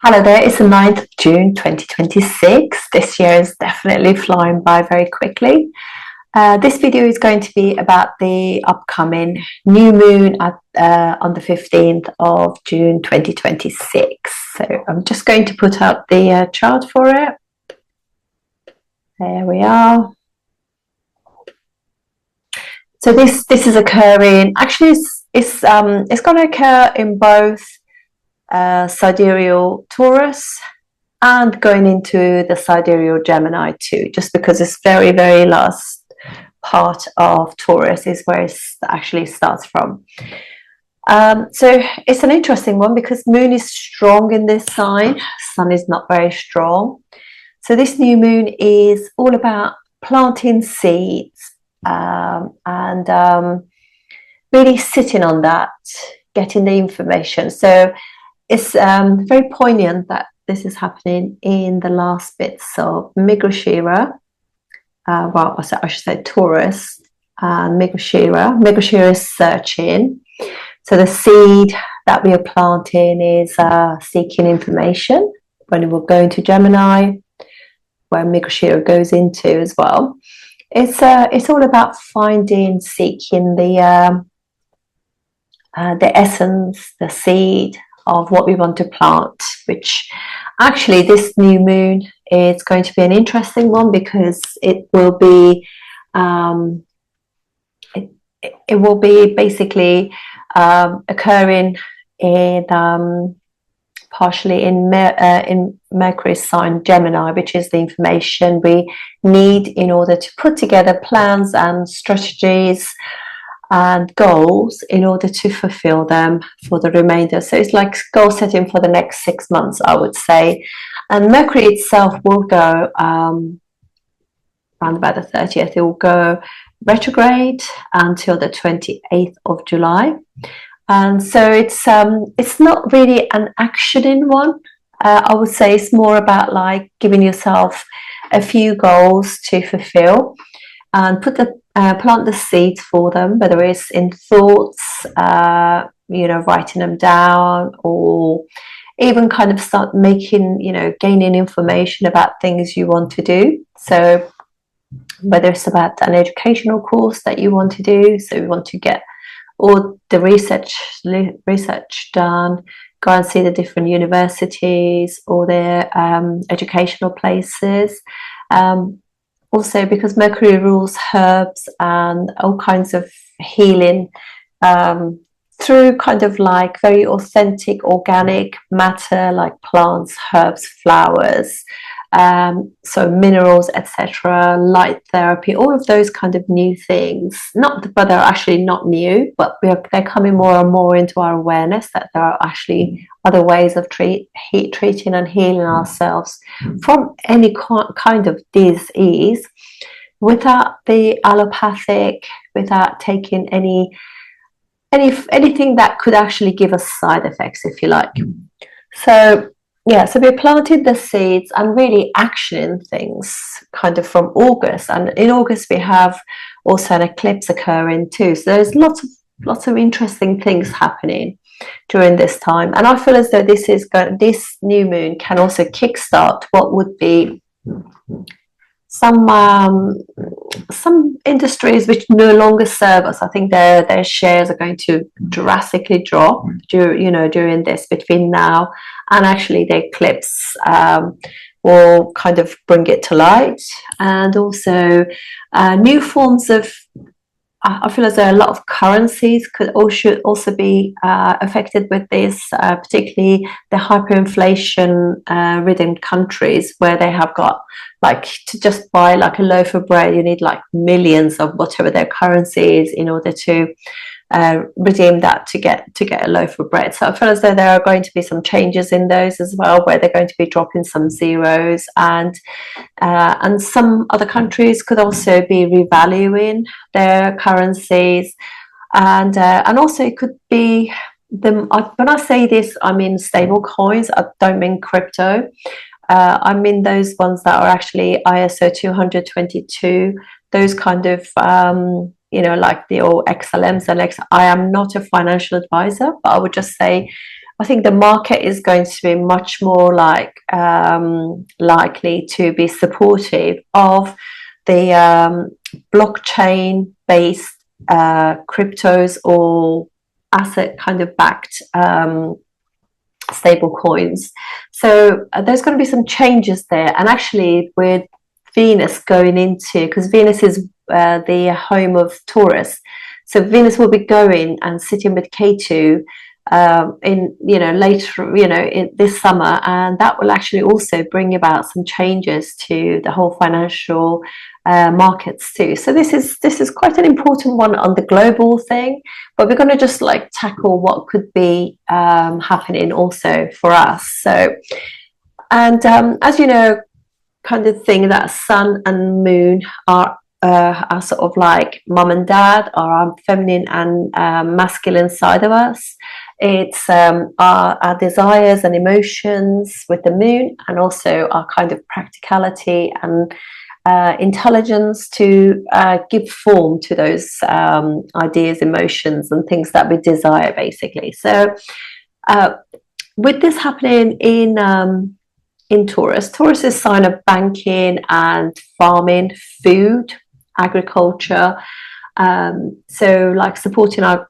Hello there, it's the 9th of June 2026. This year is definitely flying by very quickly. This video is going to be about the upcoming new moon on the 15th of June 2026. So I'm just going to put up the chart for it. There we are. So this is occurring, actually it's going to occur in both Sidereal Taurus and going into the Sidereal Gemini too, just because this very last part of Taurus is where it actually starts from. So it's an interesting one because moon is strong in this sign, sun is not very strong. So this new moon is all about planting seeds and really sitting on that, getting the information. So it's very poignant that this is happening in the last bits of Mrigashira. Well, I should say Taurus and Mrigashira. Mrigashira is searching. So the seed that we are planting is seeking information. When we're going to Gemini, where Mrigashira goes into as well, it's all about finding, seeking the essence, the seed of what we want to plant, which actually this new moon is going to be an interesting one because it will be it will be basically occurring in partially in Mercury's sign Gemini, which is the information we need in order to put together plans and strategies and goals in order to fulfill them for the remainder. So it's like goal setting for the next 6 months, I would say. And Mercury itself will go around about the 30th. It will go retrograde until the 28th of July. And so it's not really an actioning one. I would say it's more about like giving yourself a few goals to fulfill and plant the seeds for them, whether it's in thoughts, writing them down, or even kind of start making, gaining information about things you want to do. So whether it's about an educational course that you want to do, so you want to get all the research done, go and see the different universities or their educational places. Also, because Mercury rules herbs and all kinds of healing through kind of like very authentic organic matter, like plants, herbs, flowers, so minerals, etc., light therapy, all of those kind of new things. But they're actually not new, but they're coming more and more into our awareness that there are actually other ways of treating and healing ourselves from any kind of disease without the allopathic, without taking anything that could actually give us side effects, if you like. So yeah, so we planted the seeds and really actioning things kind of from August. And in August we have also an eclipse occurring too. So there's lots of interesting things happening during this time. And I feel as though this new moon can also kickstart what would be some industries which no longer serve us. I think their shares are going to drastically drop during this, between now and actually the eclipse will kind of bring it to light. And also new forms of, I feel as though a lot of currencies should also be affected with this, particularly the hyperinflation ridden countries where they have got, like, to just buy like a loaf of bread, you need like millions of whatever their currency is in order to redeem that to get a loaf of bread. So I feel as though there are going to be some changes in those as well, where they're going to be dropping some zeros, and some other countries could also be revaluing their currencies, and also it could be when I say this, I mean stable coins. I don't mean crypto. I mean those ones that are actually ISO 222, those kind of like the old XLMs and I am not a financial advisor, but I would just say I think the market is going to be much more like likely to be supportive of the blockchain based cryptos or asset kind of backed stable coins. So there's going to be some changes there. And actually with Venus going into, because Venus is the home of Taurus, so Venus will be going and sitting with K2 in, you know, later, you know, in this summer, and that will actually also bring about some changes to the whole financial markets too. So this is quite an important one on the global thing, but we're going to just like tackle what could be happening also for us. So, and as you know, kind of thing that Sun and Moon are sort of like mum and dad, or our feminine and masculine side of us. It's our desires and emotions with the moon, and also our kind of practicality and intelligence to give form to those ideas, emotions, and things that we desire, basically. So with this happening in Taurus, Taurus is sign of banking and farming, food, agriculture. So like supporting our,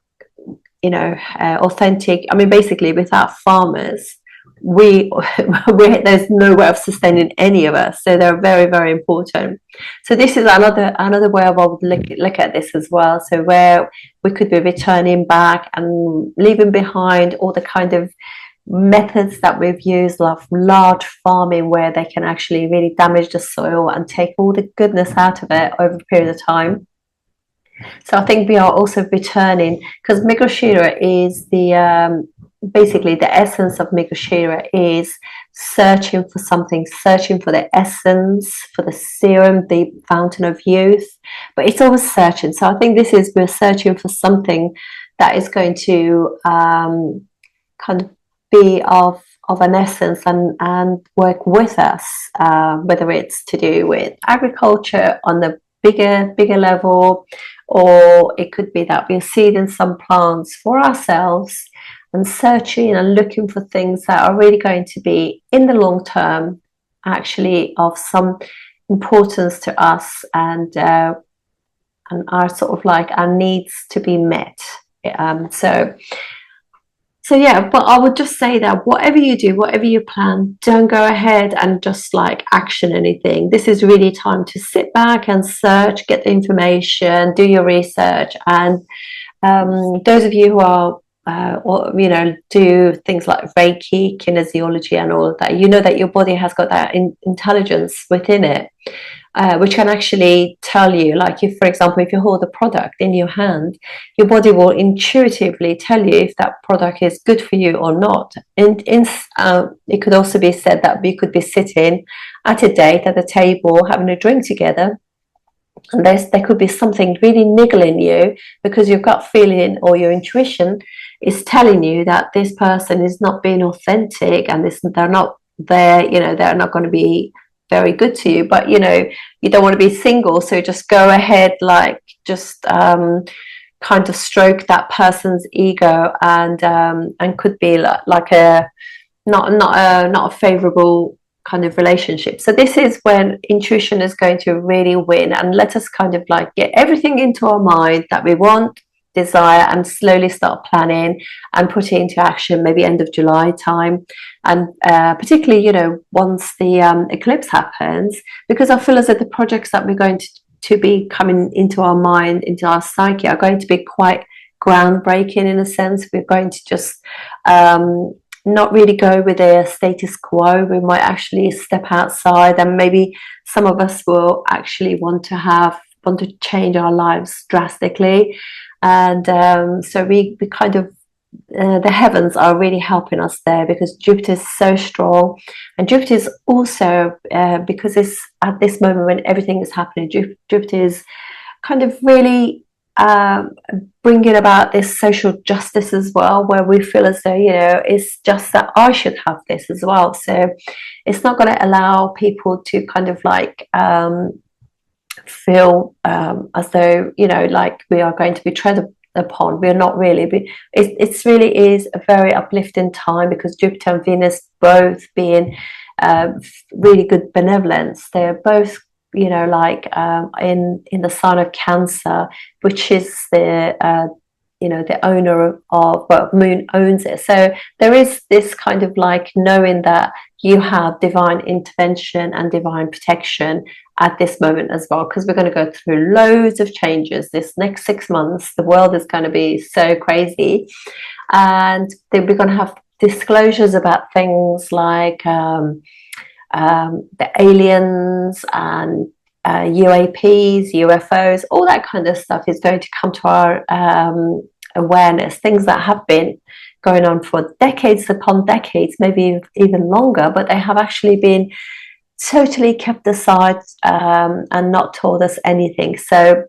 you know, authentic, I mean, basically without farmers, we there's no way of sustaining any of us. So they're very, very important. So this is another way of I would look at this as well. So where we could be returning back and leaving behind all the kind of methods that we've used, like large farming, where they can actually really damage the soil and take all the goodness out of it over a period of time. So I think we are also returning, because Mrigashira is the basically the essence of Mrigashira is searching for something, searching for the essence, for the serum, the fountain of youth, but it's always searching. So I think this is, we're searching for something that is going to kind of be of an essence and work with us, whether it's to do with agriculture on the bigger level, or it could be that we're seeding some plants for ourselves and searching and looking for things that are really going to be in the long term actually of some importance to us, and our sort of like our needs to be met. So yeah, but I would just say that whatever you do, whatever you plan, don't go ahead and just like action anything. This is really time to sit back and search, get the information, do your research. And those of you who are, or, you know, do things like Reiki, kinesiology and all of that, you know that your body has got that intelligence within it. Which can actually tell you, like if, for example, if you hold a product in your hand, your body will intuitively tell you if that product is good for you or not. And it could also be said that we could be sitting at a date at a table having a drink together, and there could be something really niggling you because your gut feeling or your intuition is telling you that this person is not being authentic, and they're not there, you know, they're not going to be very good to you, but you know, you don't want to be single, so just go ahead, like just kind of stroke that person's ego, and could be like a not a favorable kind of relationship. So this is when intuition is going to really win and let us kind of like get everything into our mind that we want, desire, and slowly start planning and put it into action, maybe end of July time. And particularly, you know, once the eclipse happens, because I feel as if the projects that we're going to be coming into our mind, into our psyche, are going to be quite groundbreaking in a sense. We're going to just not really go with a status quo. We might actually step outside, and maybe some of us will actually want to change our lives drastically. And so we kind of the heavens are really helping us there, because Jupiter is so strong, and Jupiter is also because it's at this moment when everything is happening, Jupiter is kind of really bringing about this social justice as well, where we feel as though, you know, it's just that I should have this as well. So it's not going to allow people to kind of like feel as though, you know, like we are going to be upon. We're not really, it really is a very uplifting time, because Jupiter and Venus both being really good benevolence. They're both, you know, like in the sign of Cancer, which is the you know, the owner of, well, moon owns it. So there is this kind of like knowing that you have divine intervention and divine protection at this moment as well, because we're going to go through loads of changes this next 6 months. The world is going to be so crazy, and then we're going to have disclosures about things like the aliens and UAPs, UFOs, all that kind of stuff is going to come to our awareness. Things that have been going on for decades upon decades, maybe even longer, but they have actually been totally kept aside and not told us anything. So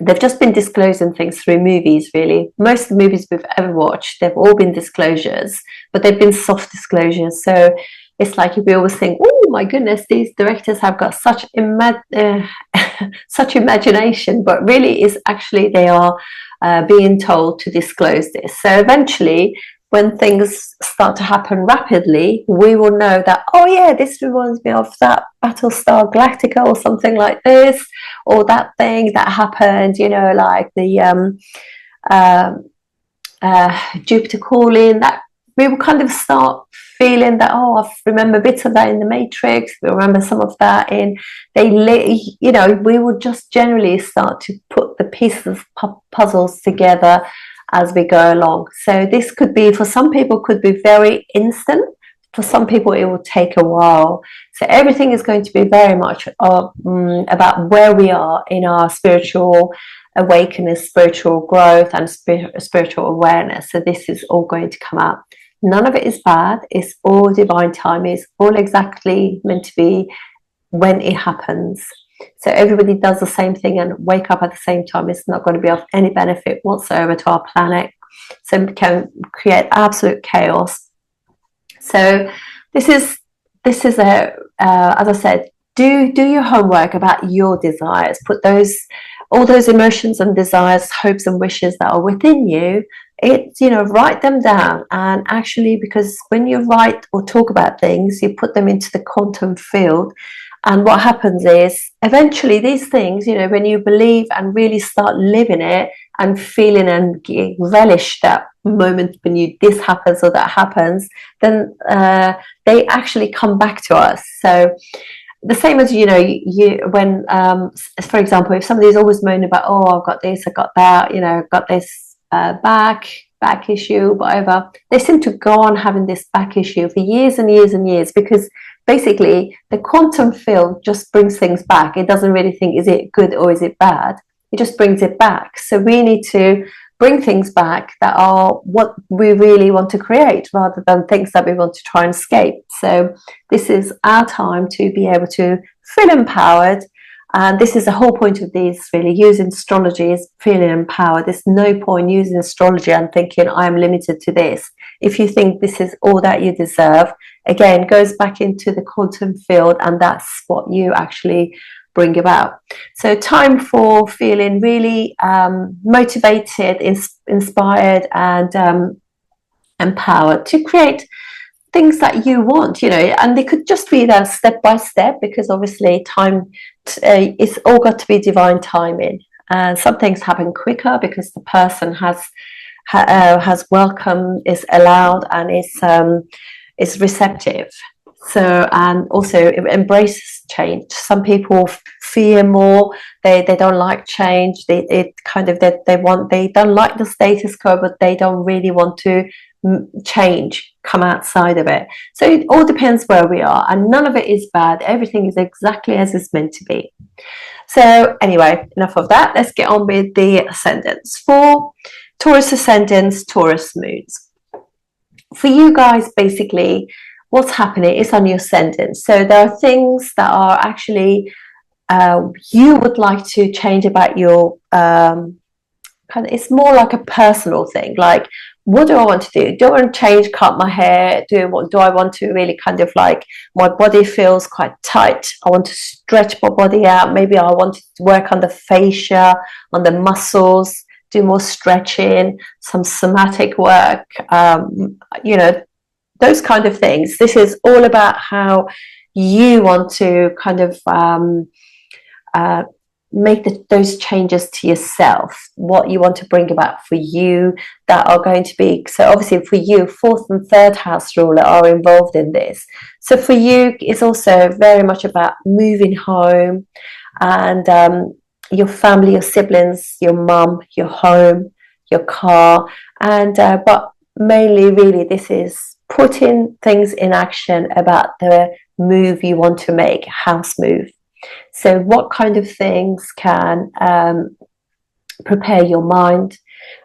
they've just been disclosing things through movies, really. Most of the movies we've ever watched, they've all been disclosures, but they've been soft disclosures. So it's like we always think, oh my goodness, these directors have got such such imagination, but really is actually they are being told to disclose this. So eventually, when things start to happen rapidly, we will know that, oh yeah, this reminds me of that Battlestar Galactica or something like this, or that thing that happened, you know, like the Jupiter calling. That we will kind of start feeling that, oh, I remember bits of that in the Matrix. We remember some of that in you know, we will just generally start to put the pieces of puzzles together as we go along. So this could be, for some people, could be very instant. For some people, it will take a while. So everything is going to be very much about where we are in our spiritual awakeness, spiritual growth, and spiritual awareness. So this is all going to come out. None of it is bad. It's all divine time. It's all exactly meant to be when it happens. So everybody does the same thing and wake up at the same time. It's not going to be of any benefit whatsoever to our planet. So it can create absolute chaos. So this is a as I said, do your homework about your desires. Put all those emotions and desires, hopes and wishes that are within you. You know, write them down. And actually, because when you write or talk about things, you put them into the quantum field. And what happens is, eventually these things, you know, when you believe and really start living it and feeling and relish that moment when this happens or that happens, then they actually come back to us. So the same as, you know, when, for example, if somebody's always moaning about, oh, I've got this, I've got that, you know, I've got this back issue, whatever, they seem to go on having this back issue for years and years and years, because basically the quantum field just brings things back. It doesn't really think, is it good or is it bad? It just brings it back. So we need to bring things back that are what we really want to create, rather than things that we want to try and escape. So this is our time to be able to feel empowered. And this is the whole point of these, really. Using astrology is feeling empowered. There's no point using astrology and thinking, I'm limited to this. If you think this is all that you deserve, again, goes back into the quantum field, and that's what you actually bring about. So time for feeling really motivated, inspired, and empowered to create things that you want, you know. And they could just be that step by step, because obviously time, it's all got to be divine timing. And some things happen quicker because the person has welcome, is allowed, and is receptive. So, and also embraces change. Some people fear more. They don't like change. They don't like the status quo, but they don't really want to change, come outside of it. So it all depends where we are, and none of it is bad. Everything is exactly as it's meant to be. So anyway, enough of that. Let's get on with the ascendants. For Taurus ascendants, Taurus moons. For you guys, basically, what's happening is on your ascendant. So there are things that are actually you would like to change about your it's more like a personal thing. Like, what do I want to do? Do I want to change, cut my hair? Do I want to really kind of like, my body feels quite tight, I want to stretch my body out. Maybe I want to work on the fascia, on the muscles, do more stretching, some somatic work, you know, those kind of things. This is all about how you want to kind of make those changes to yourself, what you want to bring about for you, that are going to be, so obviously for you, fourth and third house ruler are involved in this. So for you, it's also very much about moving home and your family, your siblings, your mum, your home, your car, and but mainly really this is putting things in action about the move you want to make, house move. So what kind of things can prepare your mind,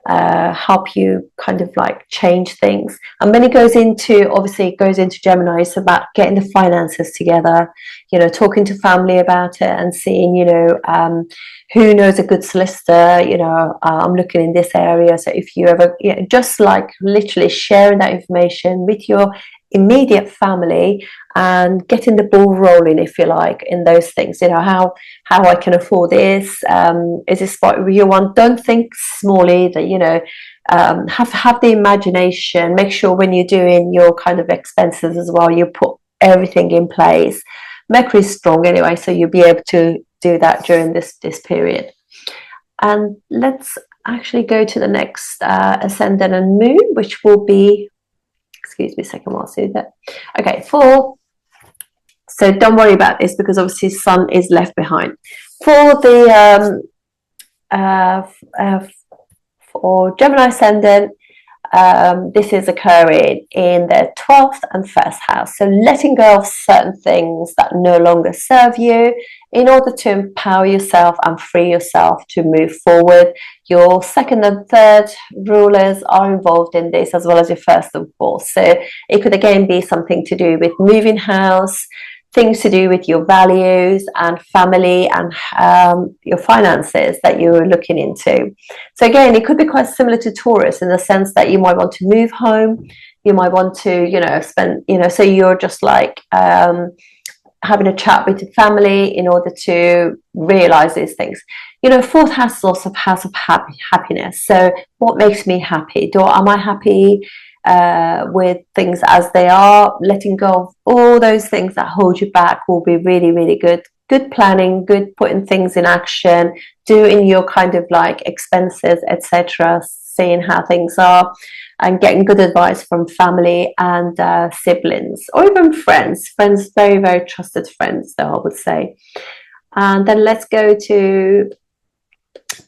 help you kind of like change things? And when it goes into, obviously it goes into Gemini, it's about getting the finances together, you know, talking to family about it and seeing, you know, who knows a good solicitor, you know, I'm looking in this area. So if you ever, you know, just like literally sharing that information with your immediate family and getting the ball rolling, if you like, in those things. You know, how I can afford this, is this what you want? Don't think smallly, that, you know, have the imagination. Make sure when you're doing your kind of expenses as well, you put everything in place. Mercury is strong anyway, so you'll be able to do that during this period. And let's actually go to the next ascendant and moon, which will be, excuse me a second while I do that. Okay, so don't worry about this, because obviously sun is left behind. For the for Gemini ascendant, this is occurring in the 12th and 1st house. So letting go of certain things that no longer serve you in order to empower yourself and free yourself to move forward. Your 2nd and 3rd rulers are involved in this, as well as your 1st and 4th. So it could again be something to do with moving house, things to do with your values and family and your finances that you're looking into. So again, it could be quite similar to Taurus in the sense that you might want to move home, you might want to, you know, spend, you know, so you're just like having a chat with your family in order to realize these things. You know, 4th house is also a house of happiness. So what makes me happy? Am I happy with things as they are? Letting go of all those things that hold you back will be really, really good. Good planning, good putting things in action, doing your kind of like expenses, etc., seeing how things are, and getting good advice from family and siblings, or even friends, very, very trusted friends, though, I would say. And then let's go to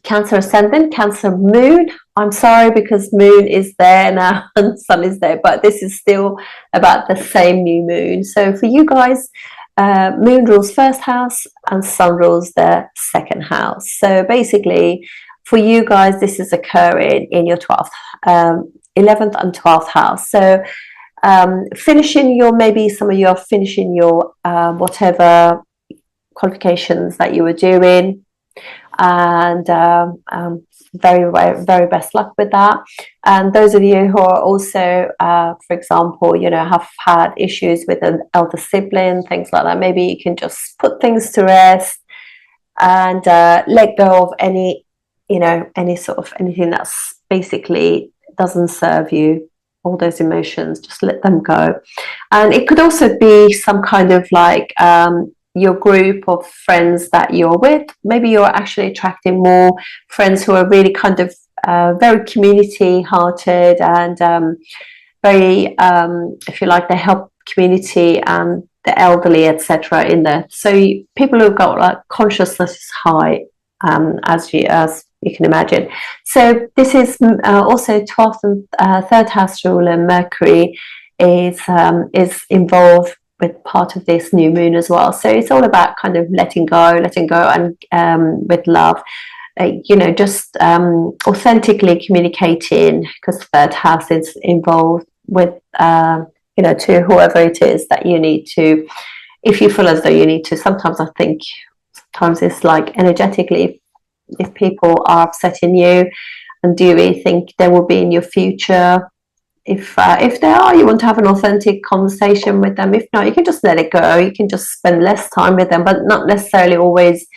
Cancer ascendant, Cancer moon. I'm sorry, because moon is there now and sun is there, but this is still about the same new moon. So for you guys, moon rules 1st house and sun rules the 2nd house. So basically for you guys, this is occurring in your 12th, 11th and 12th house. So finishing your, maybe some of you are finishing your whatever qualifications that you were doing, and very, very best luck with that. And those of you who are also, for example, you know, have had issues with an elder sibling, things like that, maybe you can just put things to rest and let go of any, you know, any sort of anything that's basically doesn't serve you. All those emotions, just let them go. And it could also be some kind of like your group of friends that you're with. Maybe you're actually attracting more friends who are really kind of very community hearted and very, if you like, they help community and the elderly, etc. in there. So people who've got like consciousness is high, as you can imagine. So this is also 12th and 3rd house ruler Mercury is involved with part of this new moon as well. So it's all about kind of letting go and with love, you know, just authentically communicating, because 3rd house is involved with, you know, to whoever it is that you need to, if you feel as though you need to. Sometimes I think, sometimes it's like energetically, if people are upsetting you, and do you really think they will be in your future? If they are, you want to have an authentic conversation with them. If not, you can just let it go. You can just spend less time with them, but not necessarily always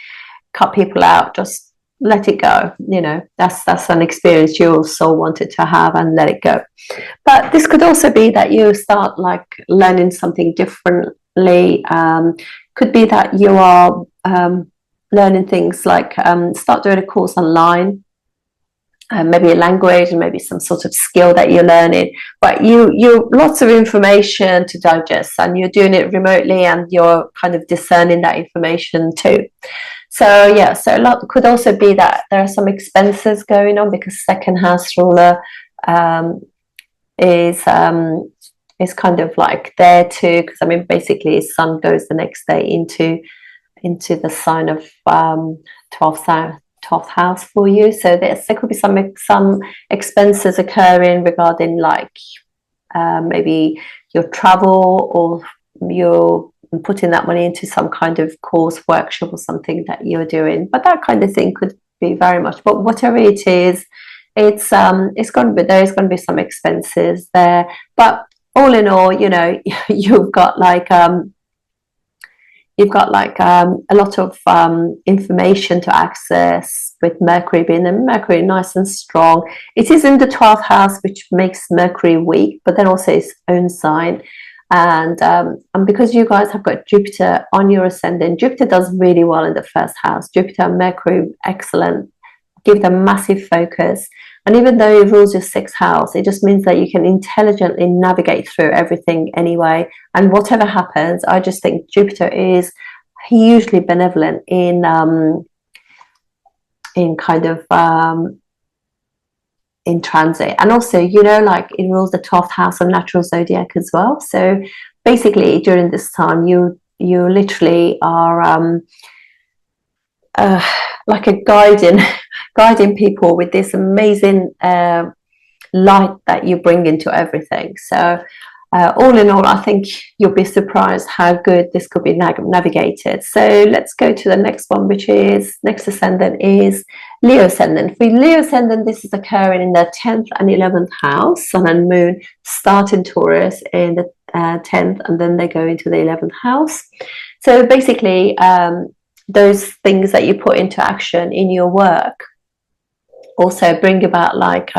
cut people out. Just let it go. You know, that's an experience you also wanted to have, and let it go. But this could also be that you start like learning something differently. Could be that you are learning things like start doing a course online, maybe a language, and maybe some sort of skill that you're learning. But you lots of information to digest, and you're doing it remotely, and you're kind of discerning that information too. So yeah, so a lot could also be that there are some expenses going on, because second house ruler is kind of like there too, because I mean basically his sun goes the next day into the sign of 12th house for you. So there could be some expenses occurring regarding like maybe your travel, or you're putting that money into some kind of course, workshop, or something that you're doing. But that kind of thing could be very much, but whatever it is, it's going to be, there's going to be some expenses there. But all in all, you know, you've got like a lot of information to access, with Mercury being there. Mercury nice and strong. It is in the 12th house, which makes Mercury weak, but then also its own sign. And because you guys have got Jupiter on your ascendant, Jupiter does really well in the first house. Jupiter and Mercury, excellent, give them massive focus. And even though it rules your 6th house, it just means that you can intelligently navigate through everything anyway. And whatever happens, I just think Jupiter is hugely benevolent in kind of in transit. And also, you know, like it rules the 12th house of natural zodiac as well. So basically during this time you literally are like a guiding people with this amazing light that you bring into everything. So all in all, I think you'll be surprised how good this could be navigated. So let's go to the next one, which is next ascendant is Leo ascendant. For Leo ascendant, this is occurring in the 10th and 11th house. Sun and moon start in Taurus in the 10th, and then they go into the 11th house. So basically, those things that you put into action in your work also bring about like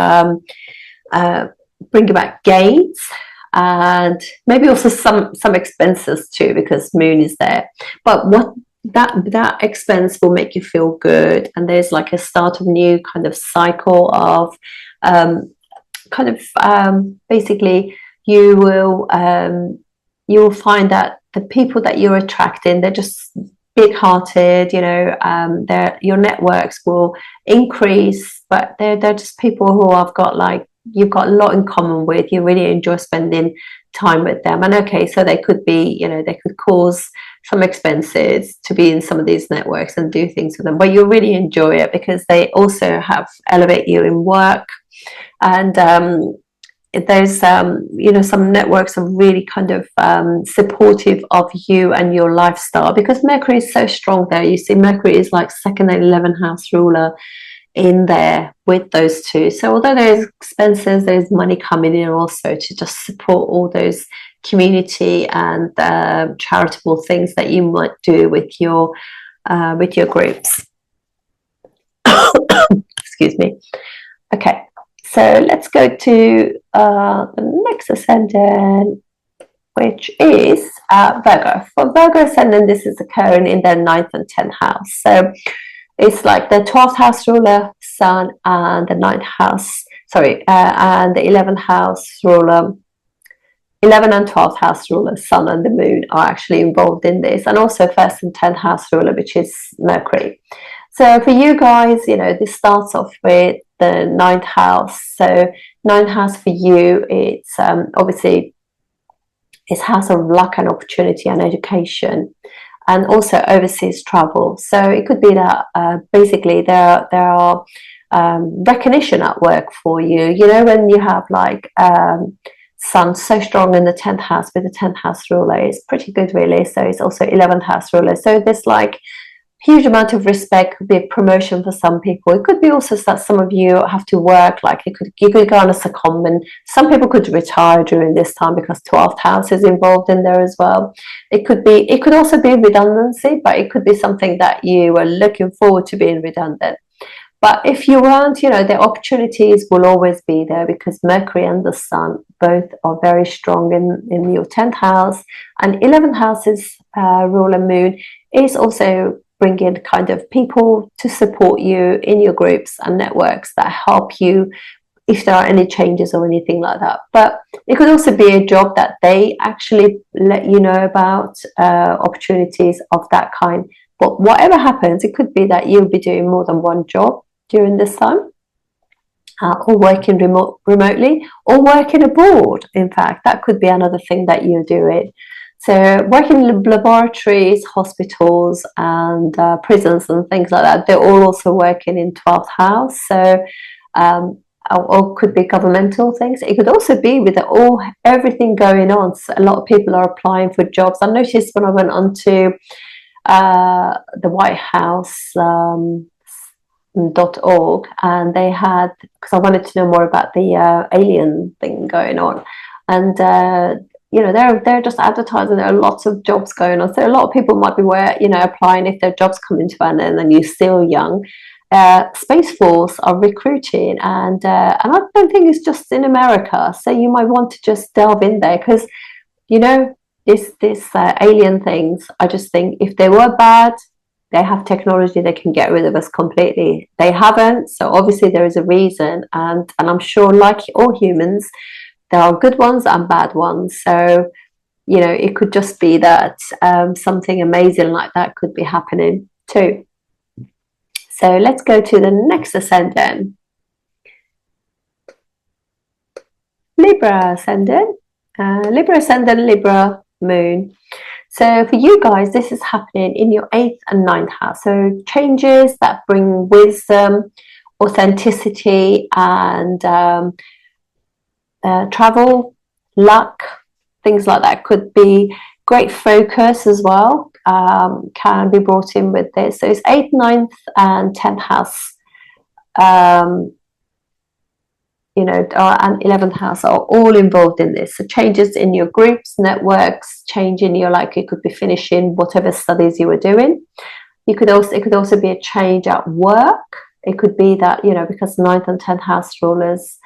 bring about gains, and maybe also some expenses too, because moon is there. But what that expense will make you feel good, and there's like a start of new kind of cycle of basically you will find that the people that you're attracting, they're just big-hearted, you know, your networks will increase, but they're just people who have got like, you've got a lot in common with, you really enjoy spending time with them. And okay, so they could be, you know, they could cause some expenses to be in some of these networks and do things with them, but you'll really enjoy it because they also have elevate you in work. And there's you know, some networks are really kind of supportive of you and your lifestyle, because Mercury is so strong there. You see, Mercury is like 2nd and 11th house ruler in there with those two. So although there's expenses, there's money coming in also to just support all those community and charitable things that you might do with your groups. Excuse me. Okay, so let's go to the next ascendant, which is Virgo. For Virgo ascendant, this is occurring in their 9th and 10th house. So it's like the 12th house ruler, Sun, and the 9th house, and the 11th house ruler, 11 and 12th house ruler, Sun and the Moon are actually involved in this, and also 1st and 10th house ruler, which is Mercury. So for you guys, you know, this starts off with the 9th house. So 9th house for you, it's obviously it's house of luck and opportunity and education, and also overseas travel. So it could be that basically there are recognition at work for you. You know, when you have like Sun so strong in the 10th house with the 10th house ruler, it's pretty good really. So it's also 11th house ruler. So there's like huge amount of respect, could be a promotion for some people. It could be also that some of you have to work, like you could go on a secondment. Some people could retire during this time because 12th house is involved in there as well. It could also be redundancy, but it could be something that you are looking forward to being redundant. But if you weren't, you know, the opportunities will always be there, because Mercury and the Sun both are very strong in your 10th house, and 11th house's ruler moon is also bringing kind of people to support you in your groups and networks that help you if there are any changes or anything like that. But it could also be a job that they actually let you know about, opportunities of that kind. But whatever happens, it could be that you'll be doing more than one job during this time, or working remotely, or working abroad. In fact, that could be another thing that you're doing. So working in laboratories, hospitals, and prisons and things like that, they're all also working in 12th house. So or could be governmental things. It could also be with everything going on. So a lot of people are applying for jobs. I noticed when I went on to the White House .org, and they had, because I wanted to know more about the alien thing going on, and you know, they're just advertising there are lots of jobs going on. So a lot of people might be applying if their jobs come into an end and you're still young. Space Force are recruiting, and I don't think it's just in America, so you might want to just delve in there, because you know, this alien things, I just think if they were bad, they have technology, they can get rid of us completely. They haven't, so obviously there is a reason, and I'm sure, like all humans, there are good ones and bad ones. So you know, it could just be that something amazing like that could be happening too. So let's go to the next ascendant. Libra ascendant. Libra ascendant, Libra moon. So for you guys, this is happening in your 8th and 9th house. So changes that bring wisdom, authenticity, and travel, luck, things like that. Could be great focus as well, can be brought in with this. So it's 8th, 9th, and 10th house, and 11th house are all involved in this. So changes in your groups, networks, change in your, like, it could be finishing whatever studies you were doing. It could also be a change at work. It could be that, you know, because 9th and 10th house rulers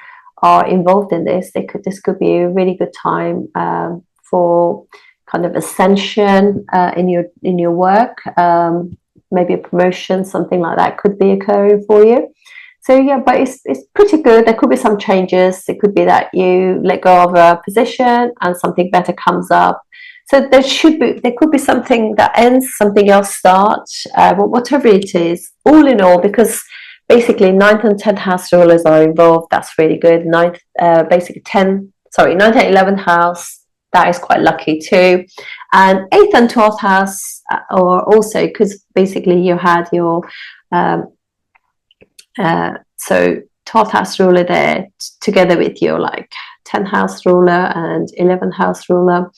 are involved in this, this could be a really good time for kind of ascension in your work. Maybe a promotion, something like that could be occurring for you. So yeah, but it's pretty good. There could be some changes. It could be that you let go of a position and something better comes up. So there could be something that ends, something else starts, but whatever it is, all in all, because basically 9th and 10th house rulers are involved, that's really good. 9th and 11th house, that is quite lucky too. And 8th and 12th house are also, because basically you had your so 12th house ruler there together with your like 10th house ruler and 11th house ruler.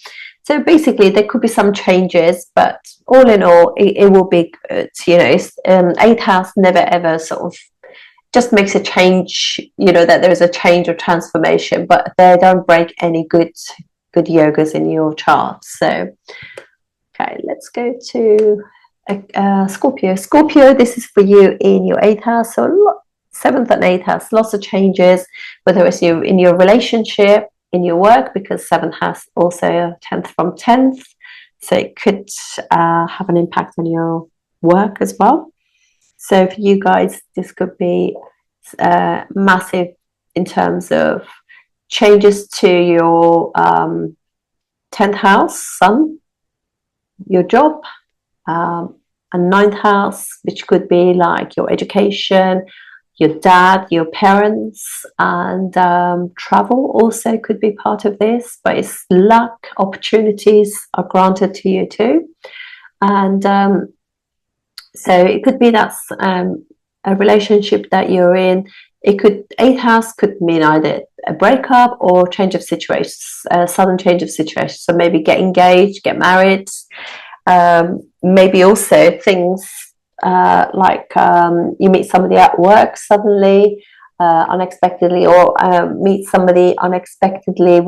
So basically there could be some changes, but all in all, it will be good. You know, it's 8th house never ever sort of just makes a change, you know, that there is a change or transformation, but they don't break any good yogas in your chart. So okay, let's go to Scorpio. Scorpio, this is for you in your 8th house. So 7th and 8th house, lots of changes, whether it's in your relationship, in your work, because 7th house also 10th from 10th. So it could have an impact on your work as well. So for you guys, this could be massive in terms of changes to your 10th house, sun, your job, and 9th house, which could be like your education, your dad, your parents, and travel also could be part of this. But it's luck, opportunities are granted to you too. And so it could be that's a relationship that you're in. It could, 8th house could mean either a breakup or change of situations, a sudden change of situation. So maybe get engaged, get married, maybe also things like you meet somebody at work suddenly, unexpectedly, or meet somebody unexpectedly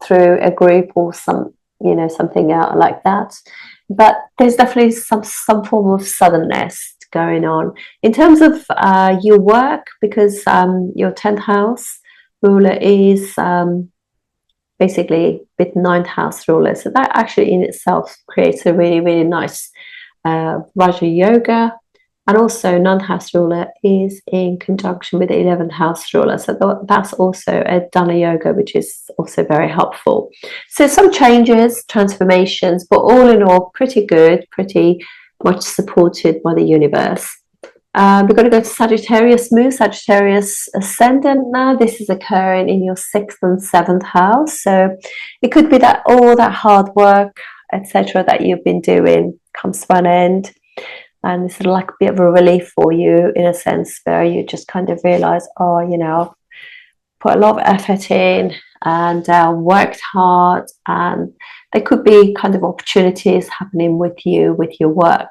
through a group or something like that. But there's definitely some form of suddenness going on. In terms of your work, because your 10th house ruler is basically with 9th house ruler, so that actually in itself creates a really, really nice Raja Yoga. And also 9th house ruler is in conjunction with the 11th house ruler, so that's also a Dana Yoga, which is also very helpful. So some changes, transformations, but all in all pretty good, pretty much supported by the universe. We're going to go to Sagittarius moon, Sagittarius ascendant now. This is occurring in your 6th and 7th house, so it could be that all that hard work, etc., that you've been doing comes to an end. And this is like a bit of a relief for you, in a sense, where you just kind of realize, oh, you know, I've put a lot of effort in and worked hard, and there could be kind of opportunities happening with you, with your work.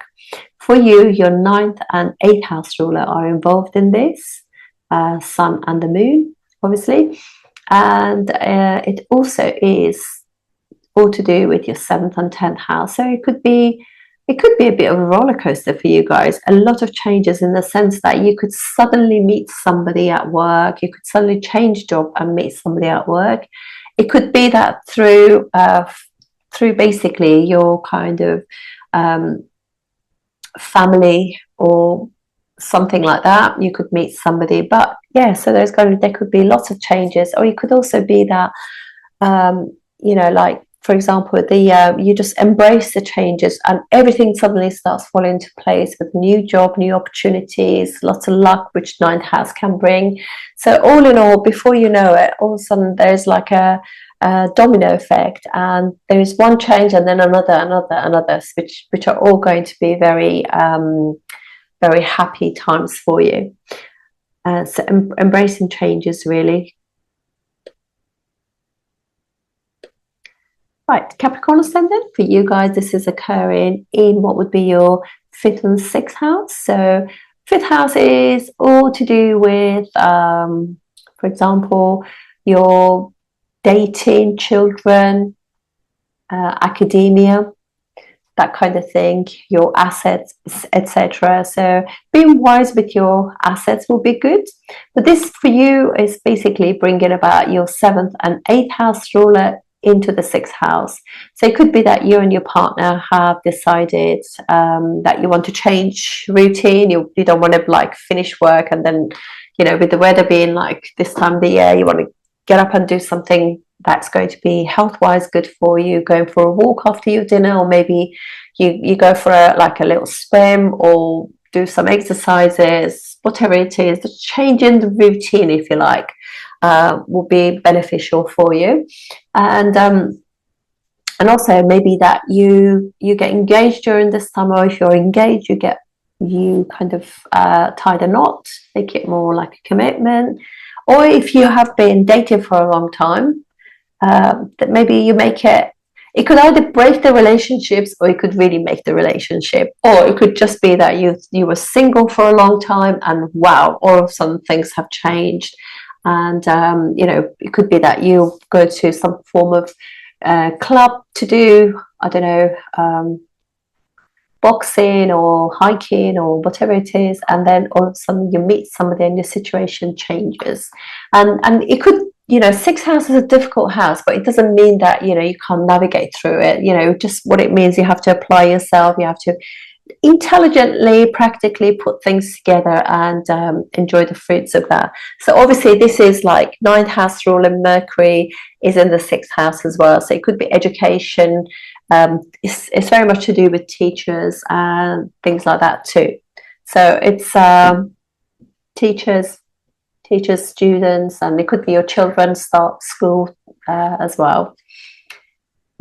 For you, your 9th and 8th house ruler are involved in this, sun and the moon, obviously. And it also is all to do with your 7th and 10th house. So it could be a bit of a roller coaster for you guys. A lot of changes, in the sense that you could suddenly meet somebody at work. You could suddenly change job and meet somebody at work. It could be that through basically your kind of family or something like that. You could meet somebody. But yeah, so there could be lots of changes. Or it could also be that you know, like, for example, you just embrace the changes and everything suddenly starts falling into place with new job, new opportunities, lots of luck, which 9th house can bring. So all in all, before you know it, all of a sudden there's like a domino effect, and there's one change and then another, which are all going to be very, very happy times for you. So embracing changes, really. Right, Capricorn ascendant, for you guys, this is occurring in what would be your 5th and 6th house. So 5th house is all to do with, for example, your dating, children, academia, that kind of thing, your assets, etc. So being wise with your assets will be good. But this for you is basically bringing about your 7th and 8th house ruler into the 6th house. So it could be that you and your partner have decided that you want to change routine. You don't want to like finish work and then, you know, with the weather being like this time of the year, you want to get up and do something that's going to be health-wise good for you, going for a walk after your dinner, or maybe you go for a little swim or do some exercises, whatever it is. The change in the routine, if you like, will be beneficial for you. And also maybe that you get engaged during this time, or if you're engaged, you kind of tie the knot, make it more like a commitment. Or if you have been dating for a long time, that maybe you make it could either break the relationships, or it could really make the relationship. Or it could just be that you were single for a long time and wow, all of a sudden things have changed. And you know, it could be that you go to some form of club to do, I don't know, boxing or hiking or whatever it is, and then all of a sudden you meet somebody and your situation changes. And it could, you know, 6th house is a difficult house, but it doesn't mean that, you know, you can't navigate through it. You know, just what it means, you have to apply yourself, you have to intelligently, practically put things together and enjoy the fruits of that. So obviously this is like 9th house ruler Mercury is in the 6th house as well, so it could be education. It's very much to do with teachers and things like that too. So it's teachers, students, and it could be your children start school as well.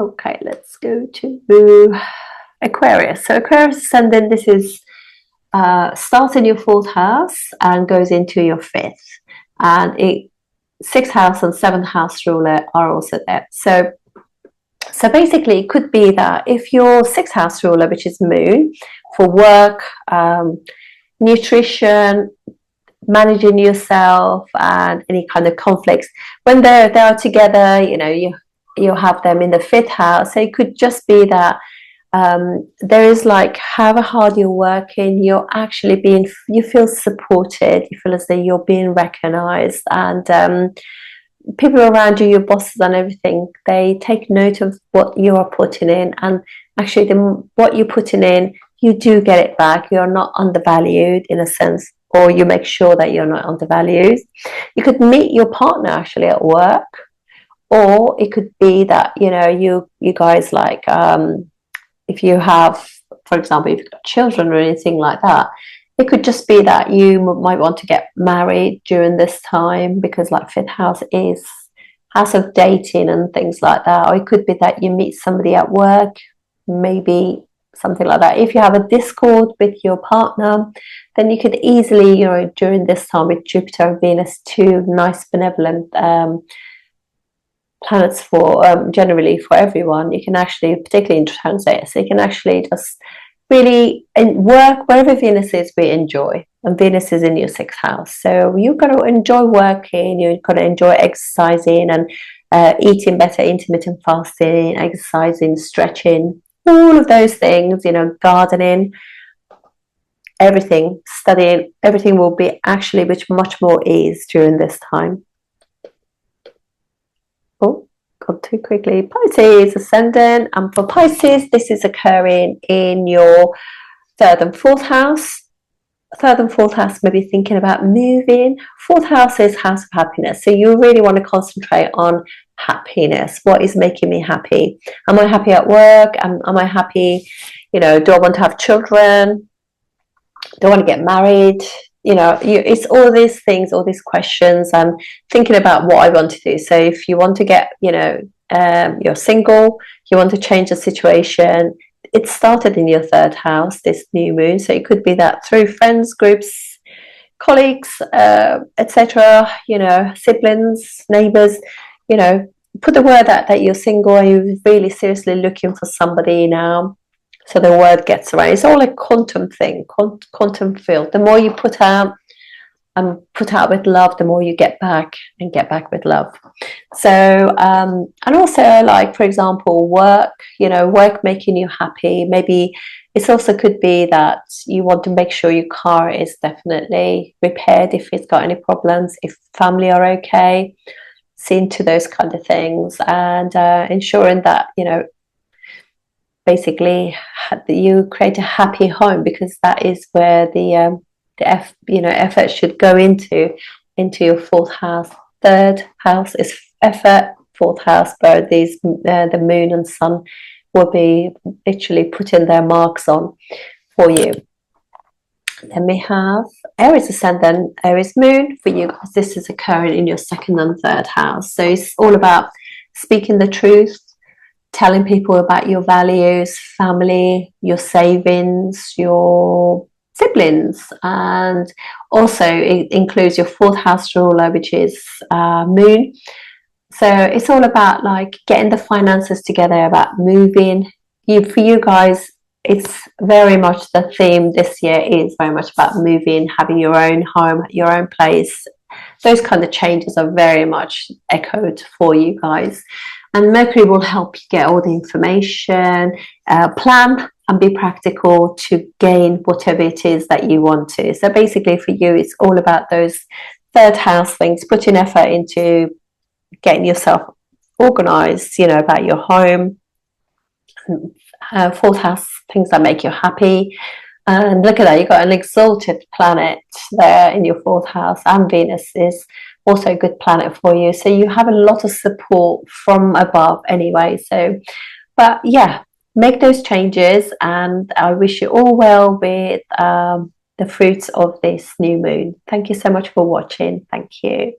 Okay, let's go to Aquarius. So Aquarius ascendant, this is starts in your 4th house and goes into your 5th, and 6th house and 7th house ruler are also there. So basically it could be that if your 6th house ruler, which is moon, for work, nutrition, managing yourself, and any kind of conflicts, when they are together, you know, you have them in the 5th house. So it could just be that there is like however hard you're working, you're actually being, you feel supported, you feel as though you're being recognized, and people around you, your bosses and everything, they take note of what you are putting in, and actually what you're putting in, you do get it back. You're not undervalued in a sense, or you make sure that you're not undervalued. You could meet your partner actually at work, or it could be that, you know, you guys like, if you have, for example, if you've got children or anything like that, it could just be that you might want to get married during this time, because like fifth house is house of dating and things like that. Or it could be that you meet somebody at work, maybe something like that. If you have a discord with your partner, then you could easily, you know, during this time with Jupiter and Venus, two nice benevolent planets for generally for everyone, you can actually, particularly in transit, so you can actually just really work wherever Venus is. We enjoy, and Venus is in your sixth house, so you've got to enjoy working, you've got to enjoy exercising and eating better, intermittent fasting, exercising, stretching, all of those things, you know, gardening, everything, studying, everything will be actually with much more ease during this time. Oh, gone too quickly. Pisces ascendant, and for Pisces, this is occurring in your third and fourth house. Third and fourth house, maybe thinking about moving. Fourth house is house of happiness, so you really want to concentrate on happiness. What is making me happy? Am I happy at work? Am I happy? You know, do I want to have children? Do I want to get married? You know, it's all these things, all these questions, and thinking about what I want to do. So if you want to get, you know, you're single, you want to change the situation, it started in your third house, this new moon. So it could be that through friends, groups, colleagues, etc., you know, siblings, neighbors, you know, put the word out that you're single and you're really seriously looking for somebody now. So the word gets around. It's all a quantum thing, quantum field. The more you put out and put out with love, the more you get back, and get back with love. So, and also, like, for example, work, you know, work making you happy. Maybe it also could be that you want to make sure your car is definitely repaired if it's got any problems, if family are okay, seeing to those kind of things, and ensuring that, you know, basically you create a happy home, because that is where the effort should go into your fourth house. Third house is effort, fourth house where these the moon and sun will be literally putting their marks on for you. Then we have Aries ascendant, Aries moon for you guys. This is occurring in your second and third house, so it's all about speaking the truth, telling people about your values, family, your savings, your siblings, and also it includes your fourth house ruler, which is moon. So it's all about like getting the finances together, about moving. For you guys, it's very much the theme this year is very much about moving, having your own home, your own place. Those kind of changes are very much echoed for you guys. And Mercury will help you get all the information, plan and be practical to gain whatever it is that you want to. So basically for you, it's all about those third house things, putting effort into getting yourself organized, you know, about your home. Fourth house, things that make you happy. And look at that, you've got an exalted planet there in your fourth house, and Venus is also a good planet for you, so you have a lot of support from above anyway. So, but yeah, make those changes, and I wish you all well with the fruits of this new moon. Thank you so much for watching. Thank you.